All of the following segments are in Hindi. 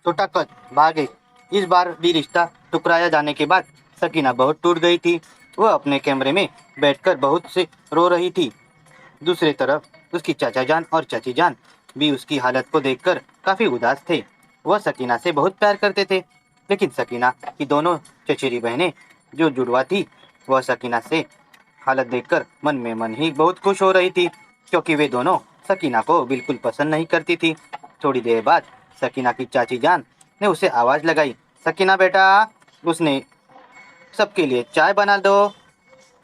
तो टकत भागे। इस बार भी रिश्ता ठुकराया जाने के बाद सकीना बहुत टूट गई थी। वह अपने कमरे में बैठकर बहुत से रो रही थी। दूसरी तरफ उसकी चाचा जान और चाची जान भी उसकी हालत को देखकर काफी उदास थे। वह सकीना से बहुत प्यार करते थे, लेकिन सकीना की दोनों चचेरी बहनें जो जुड़वा थी, वह सकीना से हालत देखकर मन में मन ही बहुत खुश हो रही थी, क्योंकि वे दोनों सकीना को बिल्कुल पसंद नहीं करती थी। थोड़ी देर बाद सकीना की चाची जान ने उसे आवाज लगाई, सकीना बेटा, उसने सबके लिए चाय बना दो।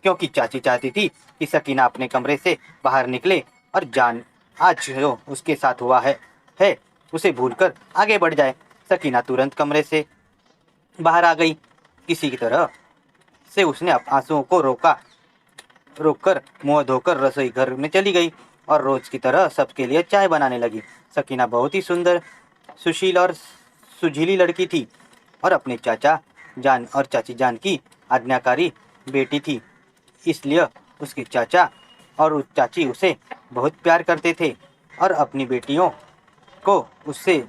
क्योंकि चाची चाहती थी कि सकीना अपने कमरे से बाहर निकले और जान आज जो उसके साथ हुआ है उसे भूलकर आगे बढ़ जाए। सकीना तुरंत कमरे से बाहर आ गई। किसी की तरह से उसने आंसुओं को रोककर मुंह धोकर रसोई घर में चली गई और रोज की तरह सबके लिए चाय बनाने लगी। सकीना बहुत ही सुंदर, सुशील और सुझीली लड़की थी और अपने चाचा जान और चाची जान की आज्ञाकारी बेटी थी। इसलिए उसके चाचा और उस चाची उसे बहुत प्यार करते थे और अपनी बेटियों को उससे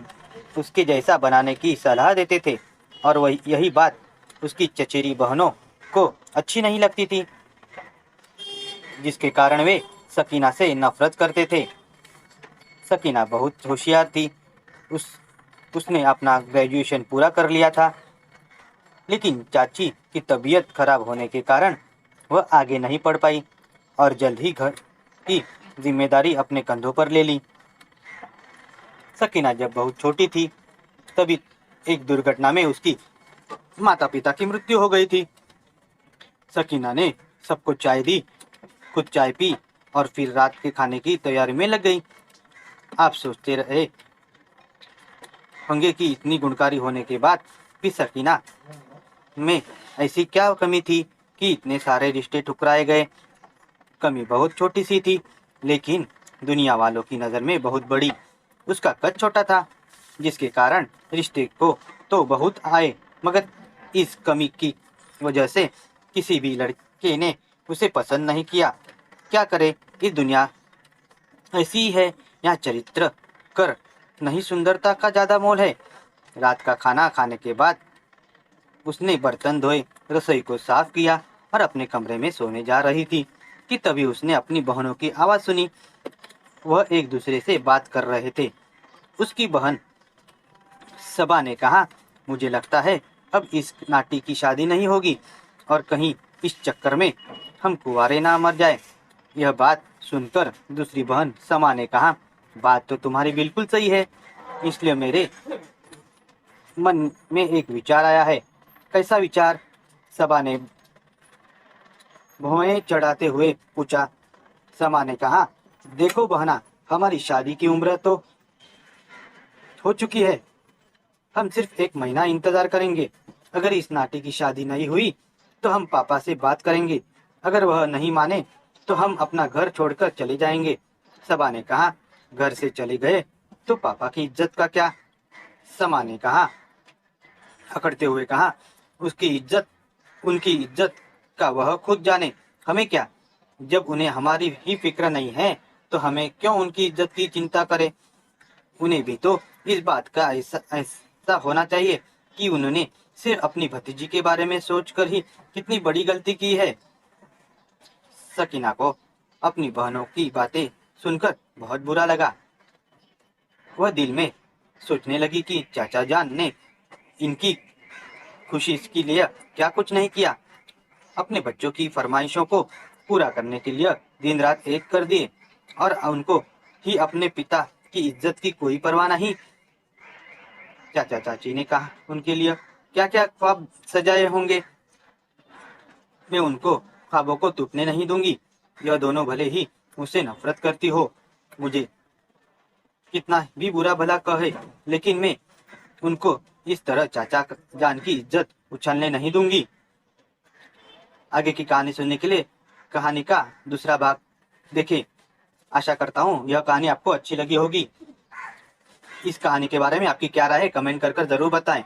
उसके जैसा बनाने की सलाह देते थे। और वही यही बात उसकी चचेरी बहनों को अच्छी नहीं लगती थी, जिसके कारण वे सकीना से नफरत करते थे। सकीना बहुत होशियार थी। उस उसने अपना ग्रेजुएशन पूरा कर लिया था, लेकिन चाची की तबीयत खराब होने के कारण वह आगे नहीं पढ़ पाई और जल्द ही घर की जिम्मेदारी अपने कंधों पर ले ली। सकीना जब बहुत छोटी थी तभी एक दुर्घटना में उसकी माता पिता की मृत्यु हो गई थी। सकीना ने सबको चाय दी, खुद चाय पी और फिर रात के खाने की तैयारी में लग गई। आप सोचते रहे होंगे कि इतनी गुणकारी होने के बाद भी सकीना में ऐसी क्या कमी थी कि इतने सारे रिश्ते ठुकराए गए। कमी बहुत छोटी सी थी, लेकिन दुनिया वालों की नज़र में बहुत बड़ी। उसका कद छोटा था, जिसके कारण रिश्ते को तो बहुत आए, मगर इस कमी की वजह से किसी भी लड़के ने उसे पसंद नहीं किया। क्या करे, इस दुनिया ऐसी ही है। यहाँ चरित्र कर नहीं, सुंदरता का ज़्यादा मोल है। रात का खाना खाने के बाद उसने बर्तन धोए, रसोई को साफ किया और अपने कमरे में सोने जा रही थी कि तभी उसने अपनी बहनों की आवाज़ सुनी। वह एक दूसरे से बात कर रहे थे। उसकी बहन सबा ने कहा, मुझे लगता है अब इस नाटी की शादी नहीं होगी और कहीं इस चक्कर में हम कुंवारे ना मर जाए। यह बात सुनकर दूसरी बहन समा ने कहा, बात तो तुम्हारी बिल्कुल सही है, इसलिए मेरे मन में एक विचार आया है। कैसा विचार? सबा ने भौहें चढ़ाते हुए पूछा। समा ने कहा, देखो बहना, हमारी शादी की उम्र तो हो चुकी है। हम सिर्फ 1 महीना इंतजार करेंगे। अगर इस नाटी की शादी नहीं हुई तो हम पापा से बात करेंगे। अगर वह नहीं माने तो हम अपना घर छोड़कर चले जाएंगे। सबा ने कहा, घर से चले गए तो पापा की इज्जत का क्या? समा ने कहा, अकड़ते हुए कहा, उनकी इज्जत का वह खुद जाने, हमें क्या? जब उन्हें हमारी ही फिक्र नहीं है तो हमें क्यों उनकी इज्जत की चिंता करे। उन्हें भी तो इस बात का ऐसा होना चाहिए कि उन्होंने सिर्फ अपनी भतीजी के बारे में सोचकर ही कितनी बड़ी गलती की है। सकीना को अपनी बहनों की बातें सुनकर बहुत बुरा लगा। वह दिल में सोचने लगी कि चाचा जान ने इनकी खुशी के लिए क्या कुछ नहीं किया। अपने बच्चों की फरमाइशों को पूरा करने के लिए दिन रात एक कर दिए और उनको ही अपने पिता की इज्जत की कोई परवाह नहीं। चाचा चाची ने कहा, उनके लिए क्या क्या ख्वाब सजाए होंगे, मैं उनको ख्वाबों को टूटने नहीं दूंगी। यह दोनों भले ही मुझसे नफरत करती हो, मुझे कितना भी बुरा भला कहे, लेकिन मैं उनको इस तरह चाचा जान की इज्जत उछलने नहीं दूंगी। आगे की कहानी सुनने के लिए कहानी का दूसरा भाग देखें। आशा करता हूँ यह कहानी आपको अच्छी लगी होगी। इस कहानी के बारे में आपकी क्या राय है, कमेंट कर जरूर बताएं।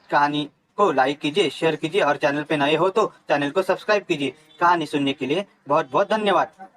कहानी को लाइक कीजिए, शेयर कीजिए और चैनल पे नए हो तो चैनल को सब्सक्राइब कीजिए। कहानी सुनने के लिए बहुत बहुत धन्यवाद।